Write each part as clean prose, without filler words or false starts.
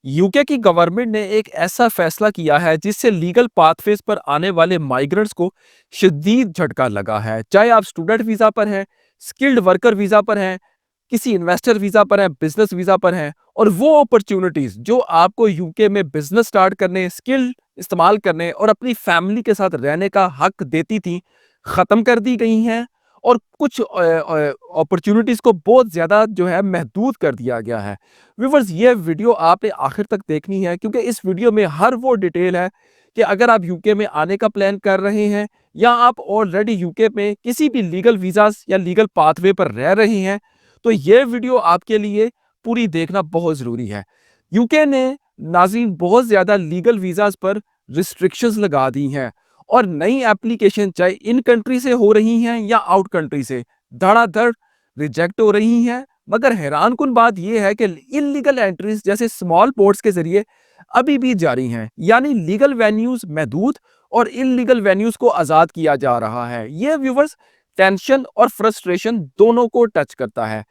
UK की government ने एक ऐसा फैसला किया है जिससे लीगल पाथवेज पर आने वाले माइग्रेंट्स को शदीद झटका लगा है। चाहे आप स्टूडेंट वीजा पर हैं, स्किल्ड वर्कर वीजा पर हैं, किसी इन्वेस्टर वीजा पर हैं, बिजनेस वीजा पर हैं, और वो अपॉर्चुनिटीज जो आपको यूके में बिजनेस स्टार्ट करने, स्किल इस्तेमाल करने और अपनी फैमिली के साथ रहने का हक देती थी, खत्म कर दी गई हैं। और कुछ अपॉर्चुनिटीज को बहुत ज्यादा जो है महदूद कर दिया गया है। व्यूवर्स, ये वीडियो आपने आखिर तक देखनी है क्योंकि इस वीडियो में हर वो डिटेल है कि अगर आप यूके में आने का प्लान कर रहे हैं या आप ऑलरेडी यूके में किसी भी लीगल वीजास या लीगल पाथवे पर रह रहे हैं, तो ये वीडियो आपके लिए पूरी देखना बहुत जरूरी है। यूके ने नाज़रीन बहुत ज्यादा लीगल वीजास पर रिस्ट्रिक्शंस लगा दी हैं और नई एप्लीकेशन चाहे इन कंट्री से हो रही हैं या आउट कंट्री से धड़ाधड़ रिजेक्ट हो रही हैं। मगर हैरान कुन बात यह है कि इलीगल एंट्रीज जैसे स्मॉल पोर्ट्स के जरिए अभी भी जारी हैं, यानी लीगल वेन्यूज महदूद और इलीगल वेन्यूज को आजाद किया जा रहा है। ये व्यूवर्स टेंशन और फ्रस्ट्रेशन दोनों को टच करता है।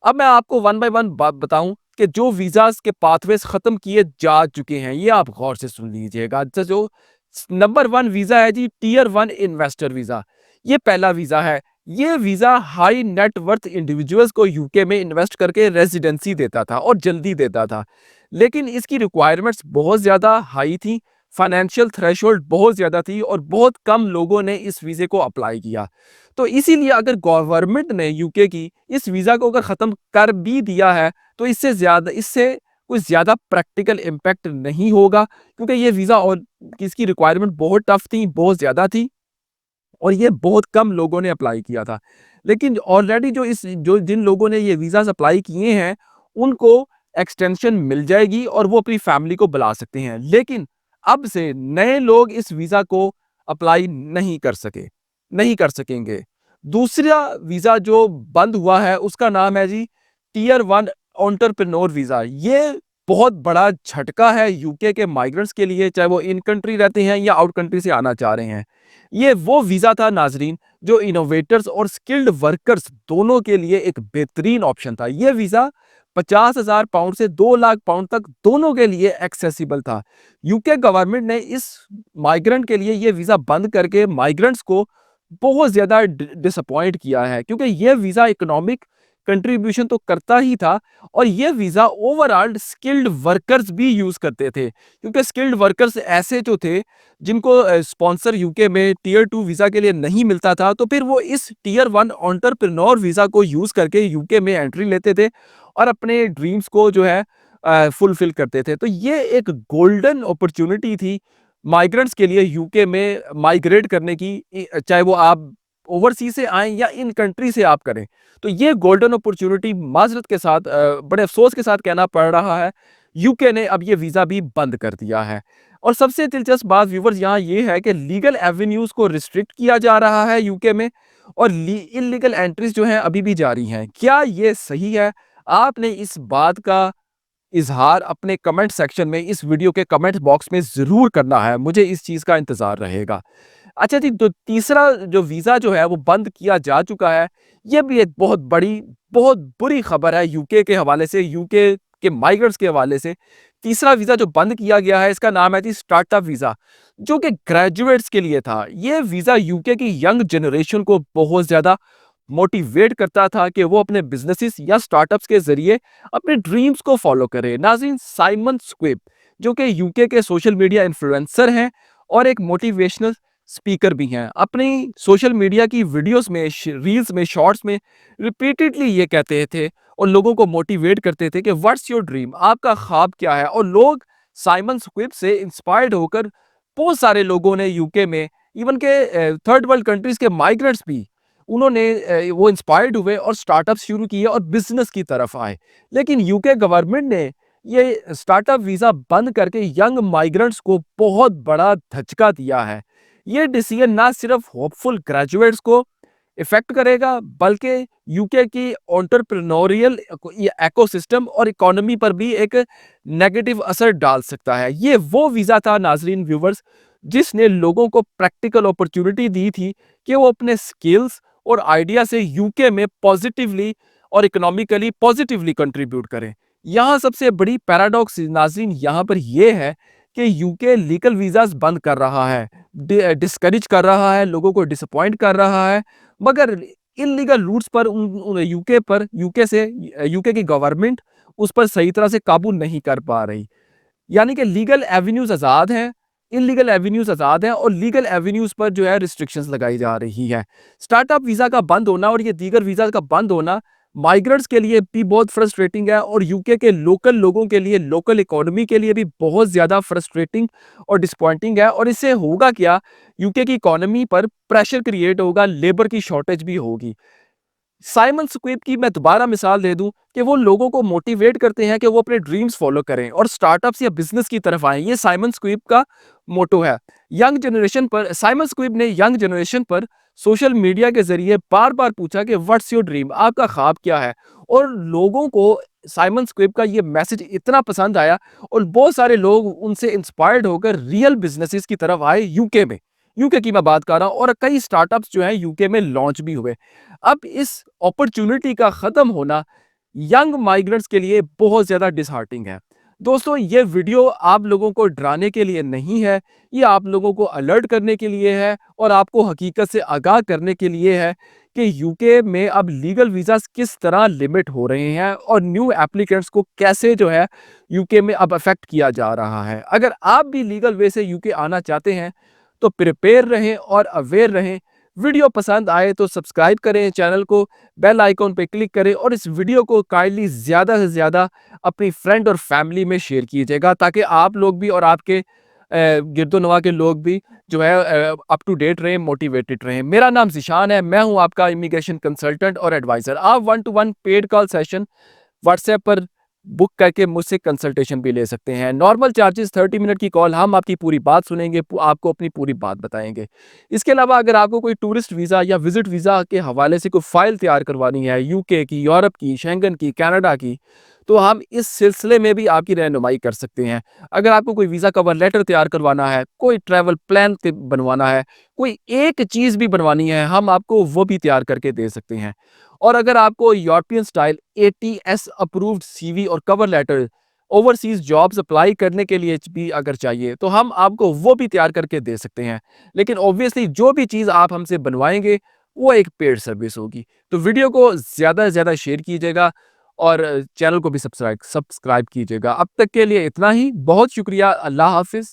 अब मैं आपको वन बाय वन बात बताऊं कि जो वीजास के पाथवेज खत्म किए जा चुके हैं, ये आप गौर से सुन लीजिएगा। जो नंबर 1 वीजा है जी, टीयर 1 इन्वेस्टर वीजा। ये पहला वीजा है। ये visa high net worth individuals को यूके में इन्वेस्ट करके रेजिडेंसी देता था और जल्दी देता था, लेकिन इसकी रिक्वायरमेंट्स बहुत ज्यादा हाई थी, फाइनेंशियल थ्रेशोल्ड बहुत ज्यादा थी और बहुत कम लोगों ने इस वीजे को अप्लाई किया। तो इसीलिए अगर गवर्नमेंट ने यूके की इस वीजा को अगर खत्म कर भी दिया है तो इससे कुछ ज्यादा प्रैक्टिकल इम्पैक्ट नहीं होगा, क्योंकि ये वीजा और इसकी रिक्वायरमेंट बहुत टफ थी, बहुत ज्यादा थी और ये बहुत कम लोगों ने अप्लाई किया था। लेकिन ऑलरेडी जो जिन लोगों ने ये वीज़ाज़ अप्लाई किए हैं, उनको एक्सटेंशन मिल जाएगी और वो अपनी फैमिली को बुला सकते हैं। लेकिन अब से नए लोग इस वीज़ा को अप्लाई नहीं कर सकेंगे। दूसरा वीज़ा जो बंद हुआ है उसका नाम है जी टियर 1 एंटरप्रेन्योर वीज़ा। ये बहुत बड़ा झटका है यूके के माइग्रेंट्स के लिए, चाहे वो इन कंट्री रहते हैं या आउट कंट्री से आना चाह रहे हैं। ये वो वीजा था नाजरीन जो इनोवेटर्स और स्किल्ड वर्कर्स दोनों के लिए एक बेहतरीन ऑप्शन था। ये वीजा 50,000 पाउंड से 2 लाख पाउंड तक दोनों के लिए एक्सेसिबल था। यूके गवर्नमेंट ने इस माइग्रेंट के लिए ये वीजा बंद करके माइग्रेंट्स को बहुत ज्यादा डिसअपॉइंट किया है, क्योंकि ये वीजा इकोनॉमिक कंट्रीब्यूशन तो करता ही था और ये वीजा ओवरऑल स्किल्ड वर्कर्स भी यूज करते थे, क्योंकि स्किल्ड वर्कर्स ऐसे जो थे जिनको स्पॉन्सर यूके में टीयर 2 वीजा के लिए नहीं मिलता था, तो फिर वो इस टीयर 1 एंटरप्रेन्योर वीजा को यूज करके यूके में एंट्री लेते थे और अपने ड्रीम्स को जो है फुलफिल करते थे। तो ये एक गोल्डन अपॉर्चुनिटी थी माइग्रेंट्स के लिए यूके में माइग्रेट करने की, चाहे वो आप ओवरसीज से आए या इन कंट्री से आप करें। तो ये गोल्डन अपॉर्चुनिटी माजरत के साथ बड़े अफसोस के साथ कहना पड़ रहा है, यूके ने अब ये वीजा भी बंद कर दिया है। और सबसे दिलचस्प बात व्यूवर्स यहाँ ये है कि लीगल एवेन्यूज को रिस्ट्रिक्ट किया जा रहा है यूके में और इलीगल एंट्रीज जो हैं अभी भी जारी हैं। क्या ये सही है? आपने इस बात का इजहार अपने कमेंट सेक्शन में, इस वीडियो के कमेंट बॉक्स में जरूर करना है, मुझे इस चीज का इंतजार रहेगा। अच्छा जी, तो तीसरा जो वीजा जो है वो बंद किया जा चुका है। ये भी एक बहुत बुरी खबर है यूके के हवाले से, यूके के माइग्रेंट्स के हवाले से। तीसरा वीजा जो बंद किया गया है इसका नाम है जी स्टार्टअप वीजा, जो कि ग्रेजुएट्स के लिए था। ये वीजा यूके की यंग जनरेशन को बहुत ज्यादा मोटिवेट करता था कि वो अपने बिजनेसेस या स्टार्टअप्स के जरिए अपने ड्रीम्स को फॉलो करे। नाज़रीन, साइमन स्क्विब जो कि यूके के सोशल मीडिया इन्फ्लुएंसर हैं और एक मोटिवेशनल स्पीकर भी हैं, अपनी सोशल मीडिया की वीडियोस में, रील्स में, शॉर्ट्स में रिपीटेडली ये कहते थे और लोगों को मोटिवेट करते थे कि व्हाट्स योर ड्रीम, आपका ख्वाब क्या है। और लोग साइमन स्क्विब से इंस्पायर्ड होकर बहुत सारे लोगों ने यूके में, इवन के थर्ड वर्ल्ड कंट्रीज के माइग्रेंट्स भी, उन्होंने वो इंस्पायर्ड हुए और स्टार्टअप शुरू किए और बिजनेस की तरफ आए। लेकिन यूके गवर्नमेंट ने ये स्टार्टअप वीजा बंद करके यंग माइग्रेंट्स को बहुत बड़ा धचका दिया है। ये डिसीजन ना सिर्फ होपफुल ग्रेजुएट्स को इफेक्ट करेगा, बल्कि यूके की एंटरप्रेन्योरियल इकोसिस्टम और इकोनॉमी पर भी एक नेगेटिव असर डाल सकता है। ये वो वीजा था नाजरीन व्यूवर्स जिसने लोगों को प्रैक्टिकल अपॉर्चुनिटी दी थी कि वो अपने स्किल्स और आइडिया से यूके में पॉजिटिवली और इकोनॉमिकली पॉजिटिवली कंट्रीब्यूट करें। यहाँ सबसे बड़ी पैराडॉक्स नाज़रीन यहाँ पर ये है कि यूके लीगल वीज़ाज़ बंद कर रहा है, डिस्करेज कर रहा है, लोगों को डिसअपॉइंट कर रहा है, मगर इल्लीगल रूट्स पर यूके की गवर्नमेंट उस पर सही तरह से काबू नहीं कर पा रही। यानी कि लीगल एवेन्यूज़ आज़ाद हैं, इल्लीगल एवेन्यूज़ आज़ाद हैं और लीगल एवेन्यूज़ पर जो है रिस्ट्रिक्शंस लगाई जा रही है। स्टार्टअप वीज़ा का बंद होना और ये दीगर वीज़ा का बंद होना माइग्रेंट्स के लिए भी बहुत फ्रस्ट्रेटिंग है और यूके के लोकल लोगों के लिए, लोकल इकोनॉमी के लिए भी बहुत ज़्यादा फ्रस्ट्रेटिंग और डिसअपॉइंटिंग है और इससे होगा क्या, यूके की इकोनॉमी पर प्रेशर क्रिएट होगा, लेबर की शॉर्टेज भी होगी। साइमन स्क्विब की मैं दोबारा मिसाल दे दूं कि वो लोगों को मोटिवेट करते हैं कि वो अपने ड्रीम्स फॉलो करें और स्टार्टअप्स या बिजनेस की तरफ आएं। ये साइमन स्क्विब का मोटो है। यंग जनरेशन पर साइमन स्क्विब ने यंग जनरेशन पर सोशल मीडिया के जरिए बार बार पूछा कि व्हाट्स योर ड्रीम, आपका ख्वाब क्या है, और लोगों को साइमन स्क्विब का ये मैसेज इतना पसंद आया और बहुत सारे लोग उनसे इंस्पायर्ड होकर रियल बिजनेसेस की तरफ आए यूके में। यूके की मैं बात कर रहा हूँ और कई स्टार्टअप्स जो हैं यूके में लॉन्च भी हुए। अब इस अपॉर्चुनिटी का खत्म होना यंग माइग्रेंट्स के लिए बहुत ज्यादा डिसहार्टिंग है। दोस्तों, ये वीडियो आप लोगों को डराने के लिए नहीं है, ये आप लोगों को अलर्ट करने के लिए है और आपको हकीकत से आगाह करने के लिए है कि यूके में अब लीगल वीज़ास किस तरह लिमिट हो रहे हैं और न्यू एप्लीकेंट्स को कैसे जो है यूके में अब अफेक्ट किया जा रहा है। अगर आप भी लीगल वे से यूके आना चाहते हैं तो प्रिपेयर रहें और अवेयर रहें। वीडियो पसंद आए तो सब्सक्राइब करें चैनल को, बेल आइकॉन पे क्लिक करें और इस वीडियो को काइंडली ज़्यादा से ज़्यादा अपनी फ्रेंड और फैमिली में शेयर कीजिएगा ताकि आप लोग भी और आपके गिरदोनवा के लोग भी जो है अप टू डेट रहें, मोटिवेटेड रहें। मेरा नाम ज़िशान है, मैं हूँ आपका इमिग्रेशन कंसल्टेंट और एडवाइज़र। आप 1 to 1 paid call session WhatsApp पर बुक करके मुझसे कंसल्टेशन भी ले सकते हैं। नॉर्मल चार्जेस 30 मिनट की कॉल, हम आपकी पूरी बात सुनेंगे, आपको अपनी पूरी बात बताएंगे। इसके अलावा अगर आपको कोई टूरिस्ट वीज़ा या विजिट वीज़ा के हवाले से कोई फाइल तैयार करवानी है यूके की, यूरोप की, शेंगन की, कनाडा की, तो हम इस सिलसिले में भी आपकी रहनुमाई कर सकते हैं। अगर आपको कोई वीज़ा कवर लेटर तैयार करवाना है, कोई ट्रैवल प्लान बनवाना है, कोई एक चीज़ भी बनवानी है, हम आपको वो भी तैयार करके दे सकते हैं। और अगर आपको European style ATS approved CV और cover letter overseas jobs apply करने के लिए भी अगर चाहिए तो हम आपको वो भी तैयार करके दे सकते हैं। लेकिन ऑब्वियसली जो भी चीज़ आप हमसे बनवाएंगे वो एक पेड सर्विस होगी। तो वीडियो को ज़्यादा से ज़्यादा शेयर कीजिएगा और चैनल को भी सब्सक्राइब सब्सक्राइब कीजिएगा। अब तक के लिए इतना ही। बहुत शुक्रिया। अल्लाह हाफिज़।